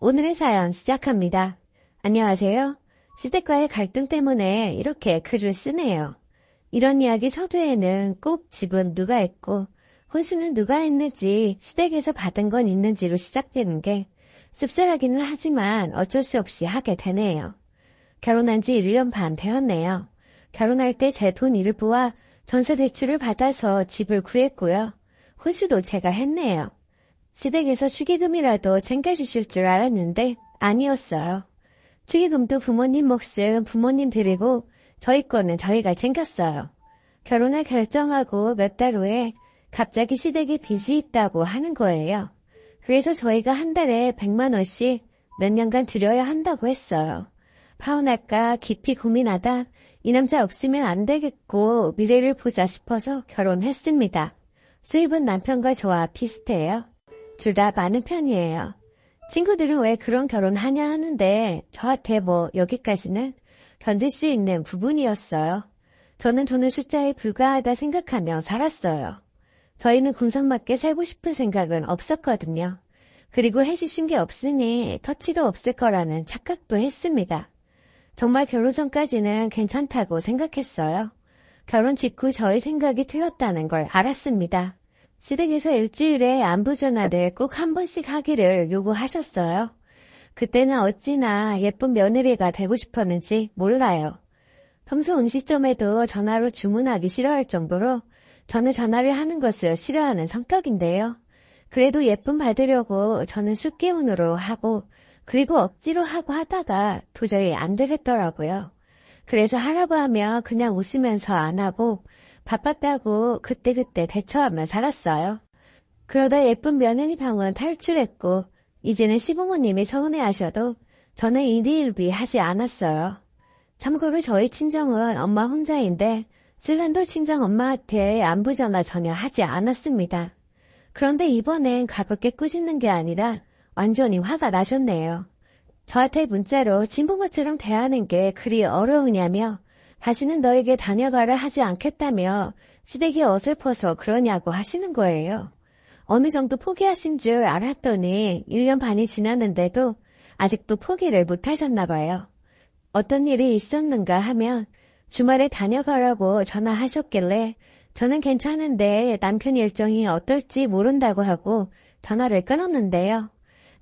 오늘의 사연 시작합니다. 안녕하세요. 시댁과의 갈등 때문에 이렇게 글을 쓰네요. 이런 이야기 서두에는 꼭 집은 누가 했고 혼수는 누가 했는지 시댁에서 받은 건 있는지로 시작되는 게 씁쓸하기는 하지만 어쩔 수 없이 하게 되네요. 결혼한 지 1년 반 되었네요. 결혼할 때 제 돈 일부와 전세 대출을 받아서 집을 구했고요. 혼수도 제가 했네요. 시댁에서 축의금이라도 챙겨주실 줄 알았는데 아니었어요. 축의금도 부모님 몫은 부모님 드리고 저희 거는 저희가 챙겼어요. 결혼을 결정하고 몇 달 후에 갑자기 시댁에 빚이 있다고 하는 거예요. 그래서 저희가 한 달에 100만 원씩 몇 년간 드려야 한다고 했어요. 파혼할까 깊이 고민하다 이 남자 없으면 안 되겠고 미래를 보자 싶어서 결혼했습니다. 수입은 남편과 저와 비슷해요. 둘 다 많은 편이에요. 친구들은 왜 그런 결혼하냐 하는데 저한테 여기까지는 견딜 수 있는 부분이었어요. 저는 돈은 숫자에 불과하다 생각하며 살았어요. 저희는 궁상맞게 살고 싶은 생각은 없었거든요. 그리고 해주신 게 없으니 터치도 없을 거라는 착각도 했습니다. 정말 결혼 전까지는 괜찮다고 생각했어요. 결혼 직후 저희 생각이 틀렸다는 걸 알았습니다. 시댁에서 일주일에 안부 전화를 꼭 한 번씩 하기를 요구하셨어요. 그때는 어찌나 예쁜 며느리가 되고 싶었는지 몰라요. 평소 음식점에도 전화로 주문하기 싫어할 정도로 저는 전화를 하는 것을 싫어하는 성격인데요. 그래도 예쁨 받으려고 저는 숫기운으로 하고 그리고 억지로 하고 하다가 도저히 안 되겠더라고요. 그래서 하라고 하면 그냥 웃으면서 안 하고 바빴다고 그때그때 대처하며 살았어요. 그러다 예쁜 며느리 병원 탈출했고 이제는 시부모님이 서운해하셔도 저는 일희일비 하지 않았어요. 참고로 저희 친정은 엄마 혼자인데 신랑도 친정 엄마한테 안부 전화 전혀 하지 않았습니다. 그런데 이번엔 가볍게 꾸짖는 게 아니라 완전히 화가 나셨네요. 저한테 문자로 친부모처럼 대하는 게 그리 어려우냐며 다시는 너에게 다녀가라 하지 않겠다며 시댁이 어설퍼서 그러냐고 하시는 거예요. 어느 정도 포기하신 줄 알았더니 1년 반이 지났는데도 아직도 포기를 못하셨나 봐요. 어떤 일이 있었는가 하면 주말에 다녀가라고 전화하셨길래 저는 괜찮은데 남편 일정이 어떨지 모른다고 하고 전화를 끊었는데요.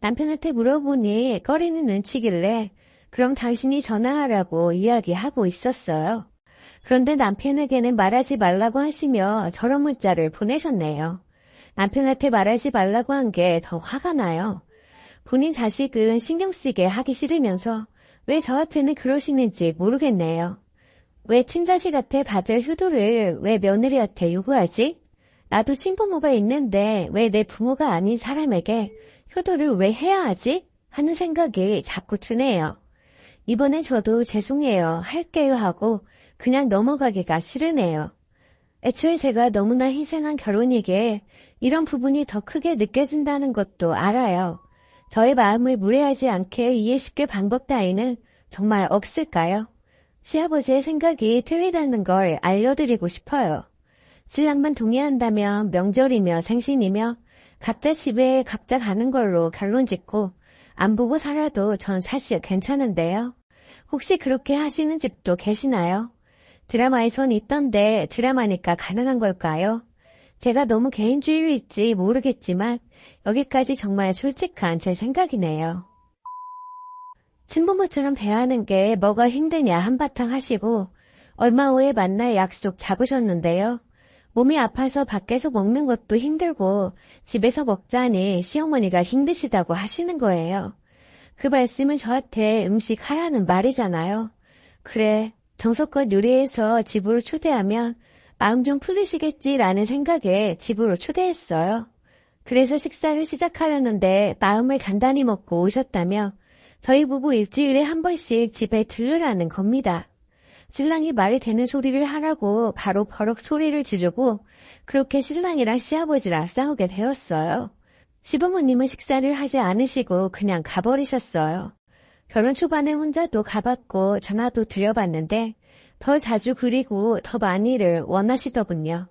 남편한테 물어보니 꺼리는 눈치길래 그럼 당신이 전화하라고 이야기하고 있었어요. 그런데 남편에게는 말하지 말라고 하시며 저런 문자를 보내셨네요. 남편한테 말하지 말라고 한 게 더 화가 나요. 본인 자식은 신경 쓰게 하기 싫으면서 왜 저한테는 그러시는지 모르겠네요. 왜 친자식한테 받을 효도를 왜 며느리한테 요구하지? 나도 친부모가 있는데 왜 내 부모가 아닌 사람에게 효도를 왜 해야 하지? 하는 생각이 자꾸 드네요. 이번엔 저도 죄송해요, 할게요 하고 그냥 넘어가기가 싫으네요. 애초에 제가 너무나 희생한 결혼이기에 이런 부분이 더 크게 느껴진다는 것도 알아요. 저의 마음을 무례하지 않게 이해시킬 방법 따위는 정말 없을까요? 시아버지의 생각이 틀리다는 걸 알려드리고 싶어요. 신랑만 동의한다면 명절이며 생신이며 각자 집에 각자 가는 걸로 결론 짓고 안 보고 살아도 전 사실 괜찮은데요. 혹시 그렇게 하시는 집도 계시나요? 드라마에선 있던데 드라마니까 가능한 걸까요? 제가 너무 개인주의일지 모르겠지만 여기까지 정말 솔직한 제 생각이네요. 친부모처럼 대하는 게 뭐가 힘드냐 한바탕 하시고 얼마 후에 만날 약속 잡으셨는데요. 몸이 아파서 밖에서 먹는 것도 힘들고 집에서 먹자니 시어머니가 힘드시다고 하시는 거예요. 그 말씀은 저한테 음식 하라는 말이잖아요. 그래, 정성껏 요리해서 집으로 초대하면 마음 좀 풀리시겠지라는 생각에 집으로 초대했어요. 그래서 식사를 시작하려는데 마음을 간단히 먹고 오셨다며 저희 부부 일주일에 한 번씩 집에 들르라는 겁니다. 신랑이 말이 되는 소리를 하라고 바로 버럭 소리를 지르고 그렇게 신랑이랑 시아버지랑 싸우게 되었어요. 시부모님은 식사를 하지 않으시고 그냥 가버리셨어요. 결혼 초반에 혼자도 가봤고 전화도 드려봤는데 더 자주 그리고 더 많이를 원하시더군요.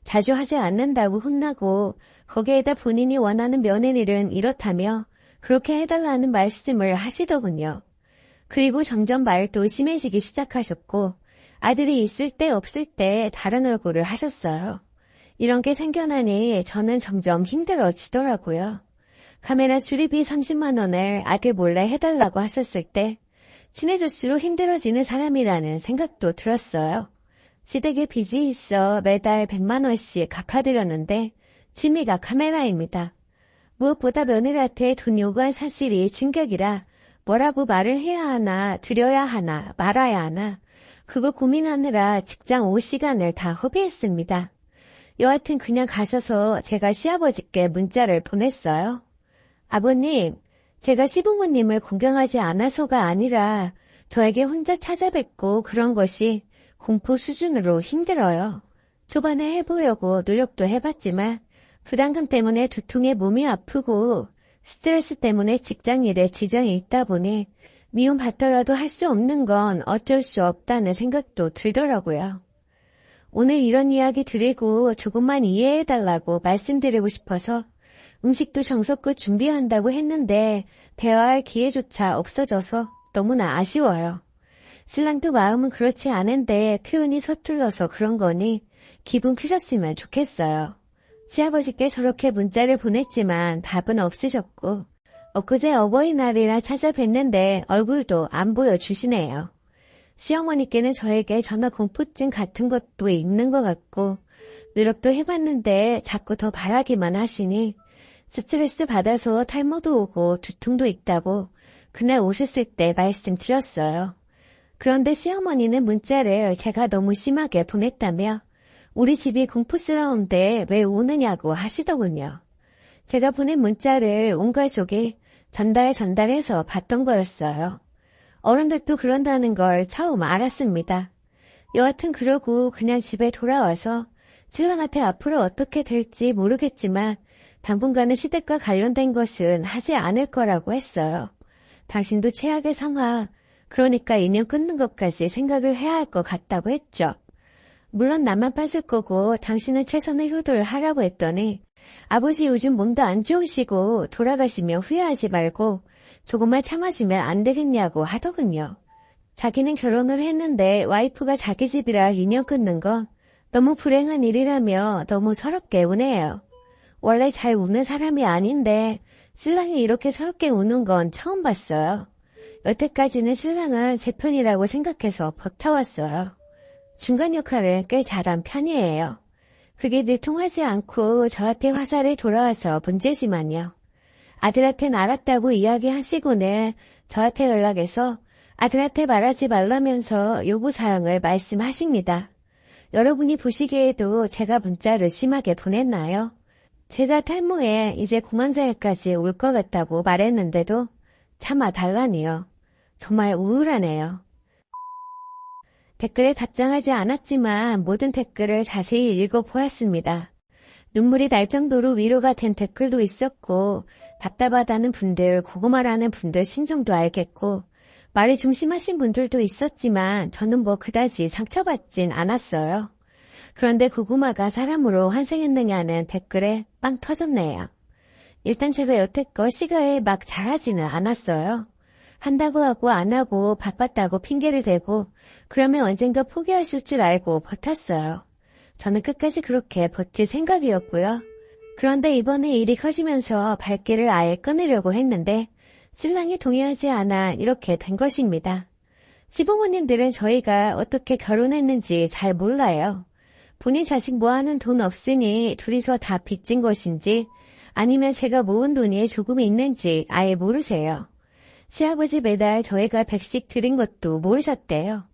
자주 하지 않는다고 혼나고 거기에다 본인이 원하는 며느리는 이렇다며 그렇게 해달라는 말씀을 하시더군요. 그리고 점점 말도 심해지기 시작하셨고 아들이 있을 때 없을 때 다른 얼굴을 하셨어요. 이런 게 생겨나니 저는 점점 힘들어지더라고요. 카메라 수리비 30만 원을 아들 몰래 해달라고 하셨을 때 친해질수록 힘들어지는 사람이라는 생각도 들었어요. 시댁에 빚이 있어 매달 100만 원씩 갚아드렸는데 취미가 카메라입니다. 무엇보다 며느리한테 돈 요구한 사실이 충격이라 뭐라고 말을 해야 하나 드려야 하나 말아야 하나 그거 고민하느라 직장 5시간을 다 허비했습니다. 여하튼 그냥 가셔서 제가 시아버지께 문자를 보냈어요. 아버님, 제가 시부모님을 공경하지 않아서가 아니라 저에게 혼자 찾아뵙고 그런 것이 공포 수준으로 힘들어요. 초반에 해보려고 노력도 해봤지만 부담금 때문에 두통에 몸이 아프고 스트레스 때문에 직장일에 지장이 있다 보니 미움 받더라도 할 수 없는 건 어쩔 수 없다는 생각도 들더라고요. 오늘 이런 이야기 드리고 조금만 이해해달라고 말씀드리고 싶어서 음식도 정성껏 준비한다고 했는데 대화할 기회조차 없어져서 너무나 아쉬워요. 신랑도 마음은 그렇지 않은데 표현이 서툴러서 그런 거니 기분 크셨으면 좋겠어요. 시아버지께 저렇게 문자를 보냈지만 답은 없으셨고 엊그제 어버이날이라 찾아뵀는데 얼굴도 안 보여주시네요. 시어머니께는 저에게 전화 공포증 같은 것도 있는 것 같고 노력도 해봤는데 자꾸 더 바라기만 하시니 스트레스 받아서 탈모도 오고 두통도 있다고 그날 오셨을 때 말씀드렸어요. 그런데 시어머니는 문자를 제가 너무 심하게 보냈다며 우리 집이 공포스러운데 왜 오느냐고 하시더군요. 제가 보낸 문자를 온 가족이 전달해서 봤던 거였어요. 어른들도 그런다는 걸 처음 알았습니다. 여하튼 그러고 그냥 집에 돌아와서 신랑한테 앞으로 어떻게 될지 모르겠지만 당분간은 시댁과 관련된 것은 하지 않을 거라고 했어요. 당신도 최악의 상황, 그러니까 인연 끊는 것까지 생각을 해야 할 것 같다고 했죠. 물론 나만 빠질 거고 당신은 최선의 효도를 하라고 했더니 아버지 요즘 몸도 안 좋으시고 돌아가시면 후회하지 말고 조금만 참아주면 안 되겠냐고 하더군요. 자기는 결혼을 했는데 와이프가 자기 집이라 인연 끊는 건 너무 불행한 일이라며 너무 서럽게 우네요. 원래 잘 우는 사람이 아닌데 신랑이 이렇게 서럽게 우는 건 처음 봤어요. 여태까지는 신랑을 제 편이라고 생각해서 버텨왔어요. 중간 역할을 꽤 잘한 편이에요. 그게 늘 통하지 않고 저한테 화살이 돌아와서 문제지만요. 아들한테는 알았다고 이야기하시고는 저한테 연락해서 아들한테 말하지 말라면서 요구사항을 말씀하십니다. 여러분이 보시기에도 제가 문자를 심하게 보냈나요? 제가 탈모에 이제 고만장애까지 올 것 같다고 말했는데도 참아달라니요. 정말 우울하네요. 댓글에 답장하지 않았지만 모든 댓글을 자세히 읽어보았습니다. 눈물이 날 정도로 위로가 된 댓글도 있었고 답답하다는 분들, 고구마라는 분들 심정도 알겠고 말이 좀 심하신 분들도 있었지만 저는 뭐 그다지 상처받진 않았어요. 그런데 고구마가 사람으로 환생했느냐는 댓글에 빵 터졌네요. 일단 제가 여태껏 시가에 막 잘하지는 않았어요. 한다고 하고 안 하고 바빴다고 핑계를 대고 그러면 언젠가 포기하실 줄 알고 버텼어요. 저는 끝까지 그렇게 버틸 생각이었고요. 그런데 이번에 일이 커지면서 발길을 아예 끊으려고 했는데 신랑이 동의하지 않아 이렇게 된 것입니다. 시부모님들은 저희가 어떻게 결혼했는지 잘 몰라요. 본인 자식 모아는 돈 없으니 둘이서 다 빚진 것인지 아니면 제가 모은 돈이 조금 있는지 아예 모르세요. 시아버지 매달 저희가 100씩 드린 것도 모르셨대요.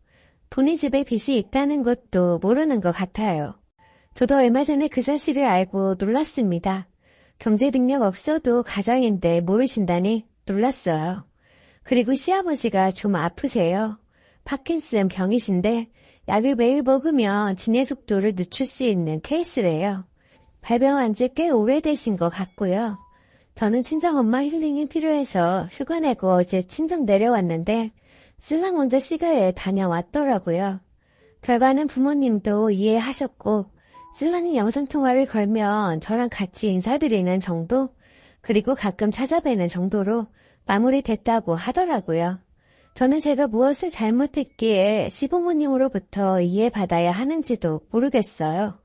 본인 집에 빚이 있다는 것도 모르는 것 같아요. 저도 얼마 전에 그 사실을 알고 놀랐습니다. 경제 능력 없어도 가장인데 모르신다니 놀랐어요. 그리고 시아버지가 좀 아프세요. 파킨슨 병이신데 약을 매일 먹으면 진행 속도를 늦출 수 있는 케이스래요. 발병한 지 꽤 오래되신 것 같고요. 저는 친정엄마 힐링이 필요해서 휴가 내고 어제 친정 내려왔는데 신랑 먼저 시가에 다녀왔더라고요. 결과는 부모님도 이해하셨고 신랑이 영상통화를 걸면 저랑 같이 인사드리는 정도? 그리고 가끔 찾아뵈는 정도로 마무리됐다고 하더라고요. 저는 제가 무엇을 잘못했기에 시부모님으로부터 이해받아야 하는지도 모르겠어요.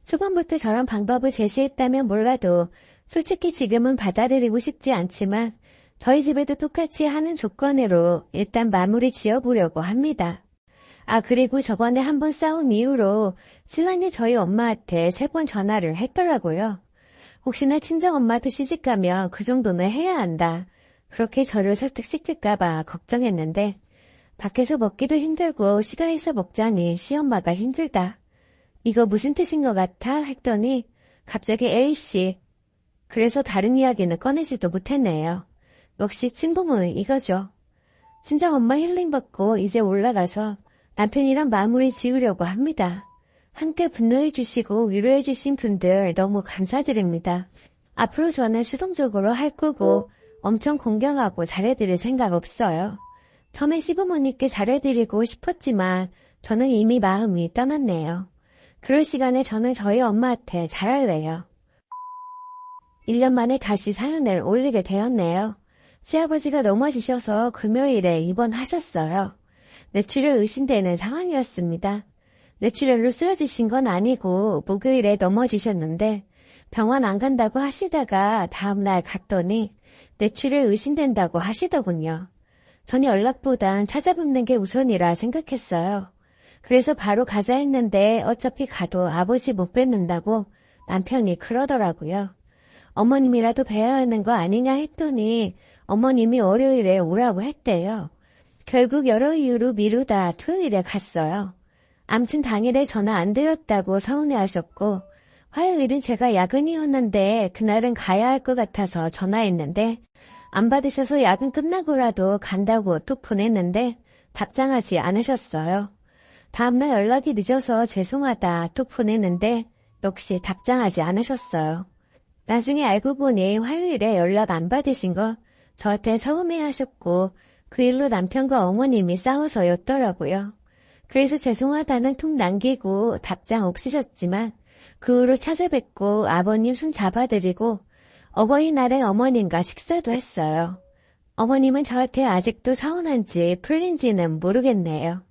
초반부터 저런 방법을 제시했다면 몰라도 솔직히 지금은 받아들이고 싶지 않지만 저희 집에도 똑같이 하는 조건으로 일단 마무리 지어보려고 합니다. 아, 그리고 저번에 한번 싸운 이후로 신랑이 저희 엄마한테 3번 전화를 했더라고요. 혹시나 친정엄마도 시집가면 그 정도는 해야 한다. 그렇게 저를 설득시킬까봐 걱정했는데 밖에서 먹기도 힘들고 시가에서 먹자니 시엄마가 힘들다. 이거 무슨 뜻인 것 같아? 했더니 갑자기 A씨. 그래서 다른 이야기는 꺼내지도 못했네요. 역시 친부모는 이거죠. 친정엄마 힐링받고 이제 올라가서 남편이랑 마무리 지으려고 합니다. 함께 분노해주시고 위로해주신 분들 너무 감사드립니다. 앞으로 저는 수동적으로 할 거고 엄청 공경하고 잘해드릴 생각 없어요. 처음에 시부모님께 잘해드리고 싶었지만 저는 이미 마음이 떠났네요. 그럴 시간에 저는 저희 엄마한테 잘할래요. 1년 만에 다시 사연을 올리게 되었네요. 시아버지가 넘어지셔서 금요일에 입원하셨어요. 뇌출혈 의심되는 상황이었습니다. 뇌출혈로 쓰러지신 건 아니고 목요일에 넘어지셨는데 병원 안 간다고 하시다가 다음날 갔더니 뇌출혈 의심된다고 하시더군요. 전 연락보단 찾아뵙는 게 우선이라 생각했어요. 그래서 바로 가자 했는데 어차피 가도 아버지 못 뵙는다고 남편이 그러더라고요. 어머님이라도 뵈야 하는 거 아니냐 했더니 어머님이 월요일에 오라고 했대요. 결국 여러 이유로 미루다 토요일에 갔어요. 암튼 당일에 전화 안 드렸다고 서운해하셨고 화요일은 제가 야근이었는데 그날은 가야 할 것 같아서 전화했는데 안 받으셔서 야근 끝나고라도 간다고 또 보냈는데 답장하지 않으셨어요. 다음날 연락이 늦어서 죄송하다 또 보냈는데 역시 답장하지 않으셨어요. 나중에 알고 보니 화요일에 연락 안 받으신 거 저한테 서운해하셨고 그 일로 남편과 어머님이 싸워서였더라고요. 그래서 죄송하다는 톡 남기고 답장 없으셨지만 그 후로 찾아뵙고 아버님 손 잡아드리고 어버이날엔 어머님과 식사도 했어요. 어머님은 저한테 아직도 서운한지 풀린지는 모르겠네요.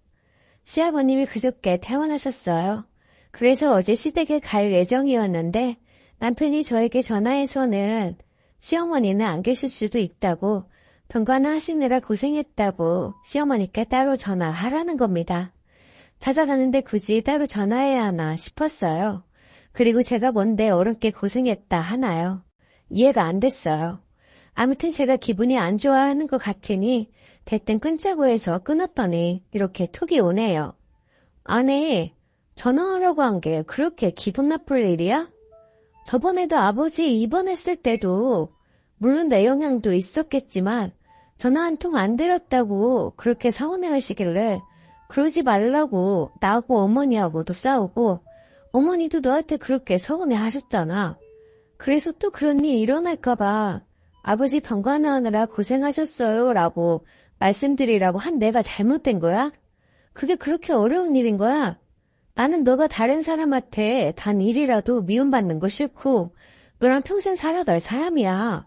시아버님이 그저께 퇴원하셨어요. 그래서 어제 시댁에 갈 예정이었는데 남편이 저에게 전화해서는 시어머니는 안 계실 수도 있다고 병관을 하시느라 고생했다고 시어머니께 따로 전화하라는 겁니다. 찾아가는데 굳이 따로 전화해야 하나 싶었어요. 그리고 제가 뭔데 어렵게 고생했다 하나요? 이해가 안 됐어요. 아무튼 제가 기분이 안 좋아하는 것 같으니 대뜸 끊자고 해서 끊었더니 이렇게 톡이 오네요. 아니, 전화하라고 한 게 그렇게 기분 나쁠 일이야? 저번에도 아버지 입원했을 때도 물론 내 영향도 있었겠지만 전화 한 통 안 드렸다고 그렇게 서운해하시길래 그러지 말라고 나하고 어머니하고도 싸우고 어머니도 너한테 그렇게 서운해하셨잖아. 그래서 또 그런 일 일어날까봐 아버지 병간호하느라 고생하셨어요 라고 말씀드리라고 한 내가 잘못된 거야? 그게 그렇게 어려운 일인 거야? 나는 너가 다른 사람한테 단 일이라도 미움받는 거 싫고 너랑 평생 살아갈 사람이야.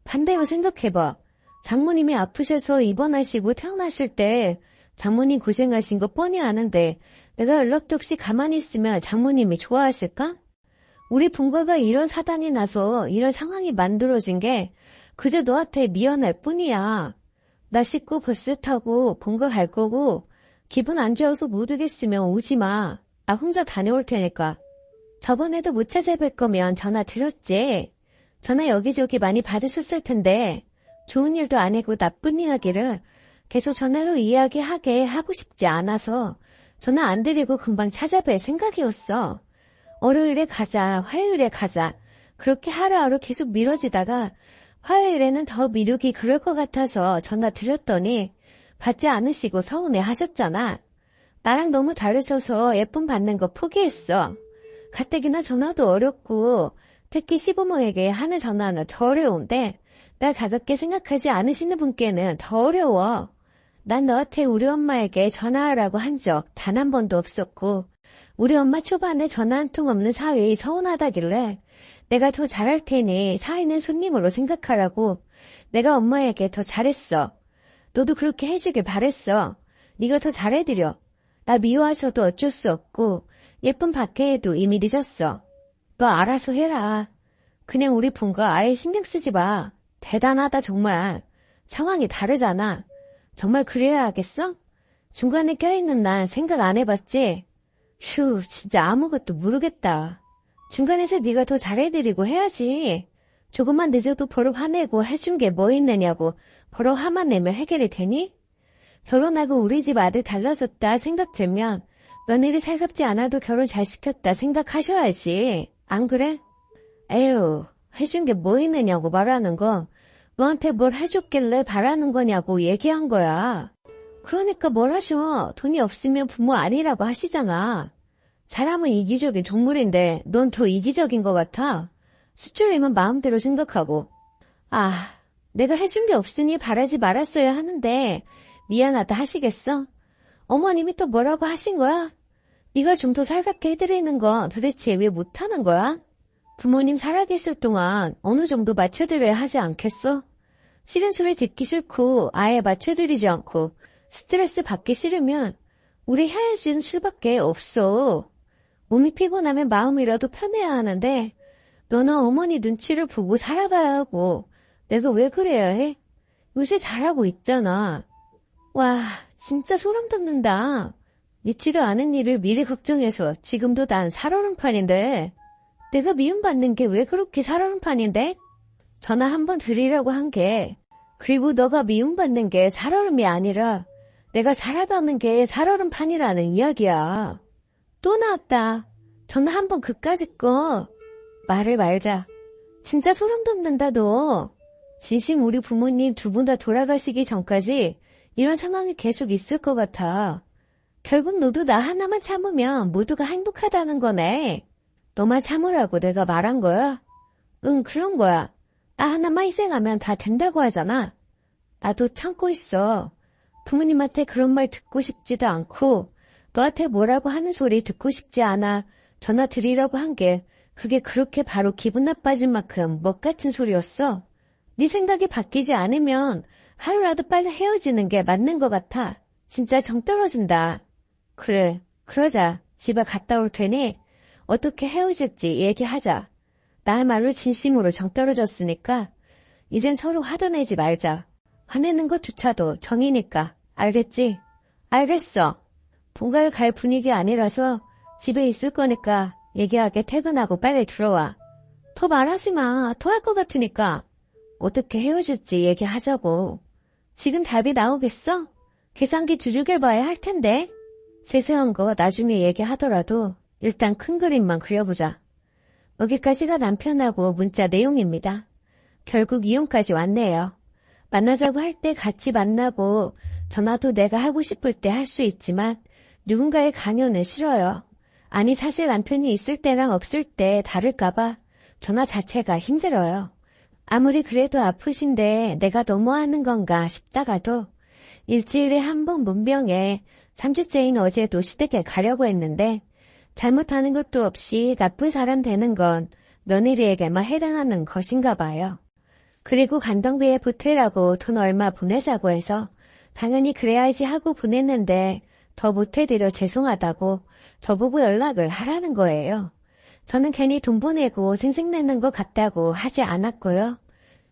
반대로 생각해봐. 장모님이 아프셔서 입원하시고 퇴원하실 때 장모님 고생하신 거 뻔히 아는데 내가 연락도 없이 가만히 있으면 장모님이 좋아하실까? 우리 본가가 이런 사단이 나서 이런 상황이 만들어진 게 그저 너한테 미안할 뿐이야. 나 씻고 버스 타고 본가 갈 거고 기분 안 좋아서 못 오겠으면 오지 마. 나 혼자 다녀올 테니까. 저번에도 못 찾아뵐 거면 전화 드렸지. 전화 여기저기 많이 받으셨을 텐데 좋은 일도 아니고 나쁜 이야기를 계속 전화로 이야기하게 하고 싶지 않아서 전화 안 드리고 금방 찾아뵐 생각이었어. 월요일에 가자, 화요일에 가자. 그렇게 하루하루 계속 미뤄지다가 화요일에는 더 미루기 그럴 것 같아서 전화 드렸더니 받지 않으시고 서운해 하셨잖아. 나랑 너무 다르셔서 예쁨 받는 거 포기했어. 가뜩이나 전화도 어렵고 특히 시부모에게 하는 전화는 더 어려운데 나 가깝게 생각하지 않으시는 분께는 더 어려워. 난 너한테 우리 엄마에게 전화하라고 한 적 단 한 번도 없었고 우리 엄마 초반에 전화 한 통 없는 사위 서운하다길래 내가 더 잘할 테니 사위는 손님으로 생각하라고 내가 엄마에게 더 잘했어. 너도 그렇게 해주길 바랬어. 네가 더 잘해드려. 나 미워하셔도 어쩔 수 없고 예쁜 박해에도 이미 늦었어. 너 알아서 해라. 그냥 우리 본 거 아예 신경 쓰지 마. 대단하다 정말. 상황이 다르잖아. 정말 그래야 하겠어? 중간에 껴있는 난 생각 안 해봤지? 휴, 진짜 아무것도 모르겠다. 중간에서 네가 더 잘해드리고 해야지. 조금만 늦어도 버럭 화내고 해준 게 뭐 있느냐고 버럭 화만 내면 해결이 되니? 결혼하고 우리 집 아들 달라졌다 생각 들면 며느리 살갑지 않아도 결혼 잘 시켰다 생각하셔야지. 안 그래? 에휴, 해준 게 뭐 있느냐고 말하는 거 너한테 뭘 해줬길래 바라는 거냐고 얘기한 거야. 그러니까 뭘 하셔. 돈이 없으면 부모 아니라고 하시잖아. 사람은 이기적인 동물인데 넌 더 이기적인 것 같아. 수출이면 마음대로 생각하고. 아, 내가 해준 게 없으니 바라지 말았어야 하는데 미안하다 하시겠어? 어머님이 또 뭐라고 하신 거야? 네가 좀 더 살갑게 해드리는 거 도대체 왜 못하는 거야? 부모님 살아계실 동안 어느 정도 맞춰드려야 하지 않겠어? 싫은 소리 듣기 싫고 아예 맞춰드리지 않고 스트레스 받기 싫으면 우리 헤어지는 수밖에 없어. 몸이 피곤하면 마음이라도 편해야 하는데 너나 어머니 눈치를 보고 살아가야 하고 내가 왜 그래야 해? 요새 잘하고 있잖아. 와, 진짜 소름 돋는다. 있지도 않은 일을 미리 걱정해서 지금도 난 살얼음판인데 내가 미움받는 게 왜 그렇게 살얼음판인데? 전화 한번 드리려고 한 게 그리고 너가 미움받는 게 살얼음이 아니라 내가 살아가는 게 살얼음판이라는 이야기야. 또 나왔다. 전화 한번 그까짓 거. 말을 말자. 진짜 소름 돋는다 너. 진심 우리 부모님 두 분 다 돌아가시기 전까지 이런 상황이 계속 있을 것 같아. 결국 너도 나 하나만 참으면 모두가 행복하다는 거네. 너만 참으라고 내가 말한 거야? 응, 그런 거야. 나 하나만 희생하면 다 된다고 하잖아. 나도 참고 있어. 부모님한테 그런 말 듣고 싶지도 않고 너한테 뭐라고 하는 소리 듣고 싶지 않아. 전화 드리려고 한 게 그게 그렇게 바로 기분 나빠질 만큼 멋 같은 소리였어. 네 생각이 바뀌지 않으면 하루라도 빨리 헤어지는 게 맞는 것 같아. 진짜 정 떨어진다. 그래, 그러자. 집에 갔다 올 테니 어떻게 헤어질지 얘기하자. 나야말로 진심으로 정 떨어졌으니까 이젠 서로 화도 내지 말자. 화내는 것조차도 정이니까. 알겠지? 알겠어. 본가에 갈 분위기 아니라서 집에 있을 거니까 얘기하게 퇴근하고 빨리 들어와. 더 말하지 마. 토할 것 같으니까. 어떻게 헤어질지 얘기하자고. 지금 답이 나오겠어? 계산기 두들겨 봐야 할 텐데. 세세한 거 나중에 얘기하더라도 일단 큰 그림만 그려보자. 여기까지가 남편하고 문자 내용입니다. 결국 이혼까지 왔네요. 만나자고 할 때 같이 만나고 전화도 내가 하고 싶을 때 할 수 있지만 누군가의 강요는 싫어요. 아니 사실 남편이 있을 때랑 없을 때 다를까봐 전화 자체가 힘들어요. 아무리 그래도 아프신데 내가 너무하는 건가 싶다가도 일주일에 한 번 문병에 3주째인 어제도 시댁에 가려고 했는데 잘못하는 것도 없이 나쁜 사람 되는 건 며느리에게만 해당하는 것인가 봐요. 그리고 간병비에 보태라고 돈 얼마 보내자고 해서 당연히 그래야지 하고 보냈는데 더 못해드려 죄송하다고 저보고 연락을 하라는 거예요. 저는 괜히 돈 보내고 생색내는 것 같다고 하지 않았고요.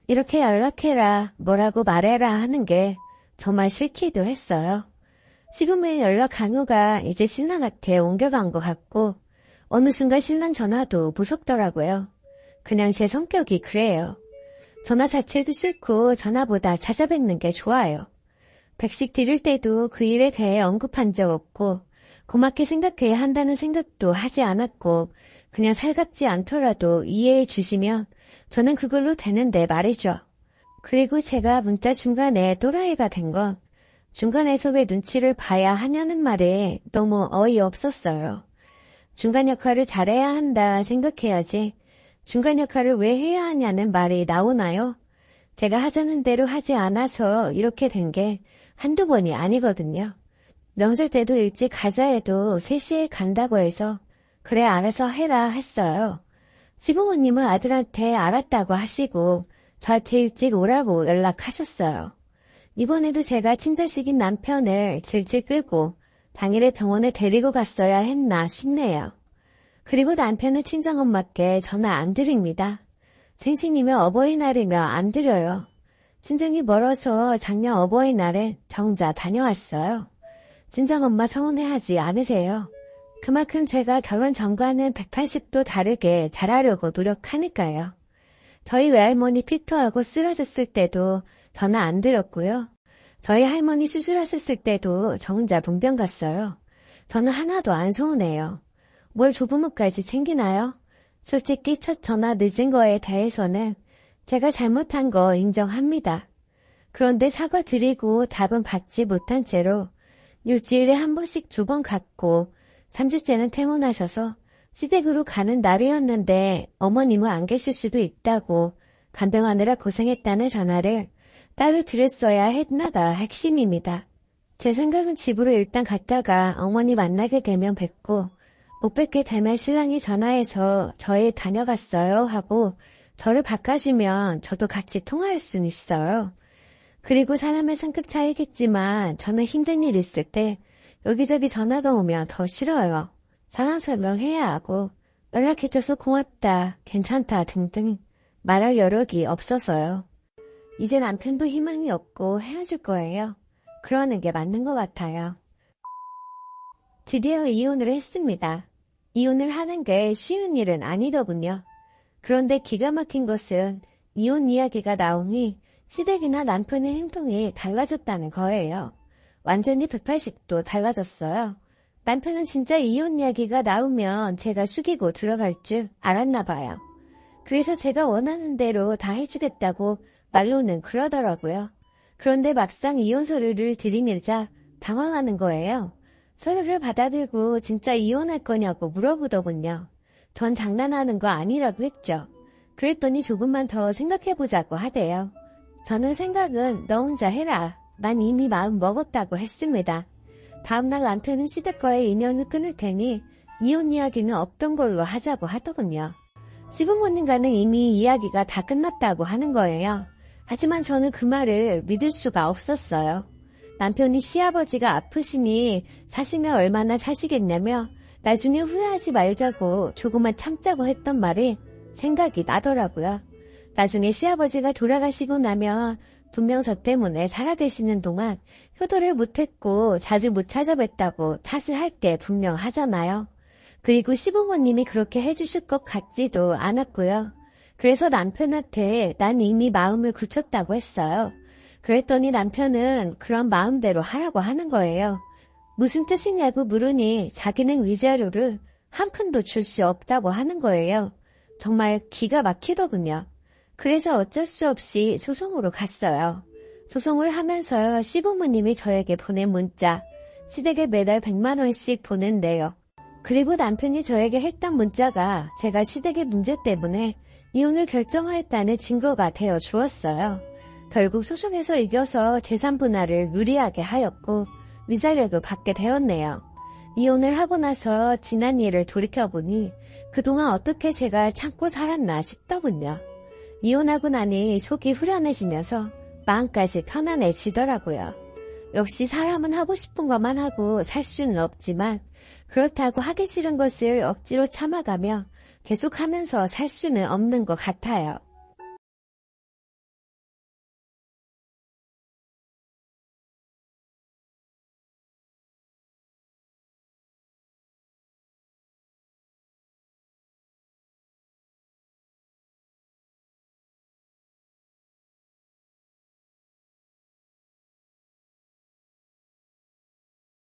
이렇게 연락해라, 뭐라고 말해라 하는 게 정말 싫기도 했어요. 지금의 연락 강요가 이제 신랑한테 옮겨간 것 같고 어느 순간 신랑 전화도 무섭더라고요. 그냥 제 성격이 그래요. 전화 자체도 싫고 전화보다 찾아뵙는 게 좋아요. 백식 드릴 때도 그 일에 대해 언급한 적 없고 고맙게 생각해야 한다는 생각도 하지 않았고 그냥 살갑지 않더라도 이해해 주시면 저는 그걸로 되는데 말이죠. 그리고 제가 문자 중간에 또라이가 된 건 중간에서 왜 눈치를 봐야 하냐는 말에 너무 어이없었어요. 중간 역할을 잘해야 한다 생각해야지 중간 역할을 왜 해야 하냐는 말이 나오나요? 제가 하자는 대로 하지 않아서 이렇게 된 게 한두 번이 아니거든요. 명절 때도 일찍 가자 해도 3시에 간다고 해서 그래 알아서 해라 했어요. 시부모님은 아들한테 알았다고 하시고 저한테 일찍 오라고 연락하셨어요. 이번에도 제가 친자식인 남편을 질질 끌고 당일에 병원에 데리고 갔어야 했나 싶네요. 그리고 남편은 친정엄마께 전화 안 드립니다. 생신이며 어버이날이며 안 드려요. 친정이 멀어서 작년 어버이날에 정자 다녀왔어요. 친정엄마 서운해하지 않으세요? 그만큼 제가 결혼 전과는 180도 다르게 잘하려고 노력하니까요. 저희 외할머니 피토하고 쓰러졌을 때도 전화 안 드렸고요. 저희 할머니 수술하셨을 때도 저 혼자 문병 갔어요. 저는 하나도 안 서운해요. 뭘 조부모까지 챙기나요? 솔직히 첫 전화 늦은 거에 대해서는 제가 잘못한 거 인정합니다. 그런데 사과드리고 답은 받지 못한 채로 일주일에 한 번씩 2번 갔고 3주째는 퇴원하셔서 시댁으로 가는 날이었는데 어머님은 안 계실 수도 있다고 간병하느라 고생했다는 전화를 따로 드렸어야 했나가 핵심입니다. 제 생각은 집으로 일단 갔다가 어머니 만나게 되면 뵙고 못 뵙게 되면 신랑이 전화해서 저희 다녀갔어요 하고 저를 바꿔주면 저도 같이 통화할 수는 있어요. 그리고 사람의 성격 차이겠지만 저는 힘든 일 있을 때 여기저기 전화가 오면 더 싫어요. 상황 설명해야 하고 연락해줘서 고맙다, 괜찮다 등등 말할 여력이 없어서요. 이제 남편도 희망이 없고 헤어질 거예요. 그러는 게 맞는 것 같아요. 드디어 이혼을 했습니다. 이혼을 하는 게 쉬운 일은 아니더군요. 그런데 기가 막힌 것은 이혼 이야기가 나오니 시댁이나 남편의 행동이 달라졌다는 거예요. 완전히 180도 달라졌어요. 남편은 진짜 이혼 이야기가 나오면 제가 숙이고 들어갈 줄 알았나 봐요. 그래서 제가 원하는 대로 다 해주겠다고 말로는 그러더라고요. 그런데 막상 이혼 서류를 들이밀자 당황하는 거예요. 서류를 받아들고 진짜 이혼할 거냐고 물어보더군요. 전 장난하는 거 아니라고 했죠. 그랬더니 조금만 더 생각해보자고 하대요. 저는 생각은 너 혼자 해라. 난 이미 마음 먹었다고 했습니다. 다음날 남편은 시댁과의 인연을 끊을 테니 이혼 이야기는 없던 걸로 하자고 하더군요. 시부모님과는 이미 이야기가 다 끝났다고 하는 거예요. 하지만 저는 그 말을 믿을 수가 없었어요. 남편이 시아버지가 아프시니 사시면 얼마나 사시겠냐며 나중에 후회하지 말자고 조금만 참자고 했던 말이 생각이 나더라고요. 나중에 시아버지가 돌아가시고 나면 분명 저 때문에 살아계시는 동안 효도를 못했고 자주 못 찾아뵀다고 탓을 할 게 분명하잖아요. 그리고 시부모님이 그렇게 해주실 것 같지도 않았고요. 그래서 남편한테 난 이미 마음을 굳혔다고 했어요. 그랬더니 남편은 그런 마음대로 하라고 하는 거예요. 무슨 뜻이냐고 물으니 자기는 위자료를 한 푼도 줄 수 없다고 하는 거예요. 정말 기가 막히더군요. 그래서 어쩔 수 없이 소송으로 갔어요. 소송을 하면서 시부모님이 저에게 보낸 문자, 시댁에 매달 100만 원씩 보낸대요. 그리고 남편이 저에게 했던 문자가 제가 시댁의 문제 때문에 이혼을 결정하였다는 증거가 되어 주었어요. 결국 소송에서 이겨서 재산 분할을 유리하게 하였고 위자료도 받게 되었네요. 이혼을 하고 나서 지난 일을 돌이켜보니 그동안 어떻게 제가 참고 살았나 싶더군요. 이혼하고 나니 속이 후련해지면서 마음까지 편안해지더라고요. 역시 사람은 하고 싶은 것만 하고 살 수는 없지만 그렇다고 하기 싫은 것을 억지로 참아가며 계속하면서 살 수는 없는 것 같아요.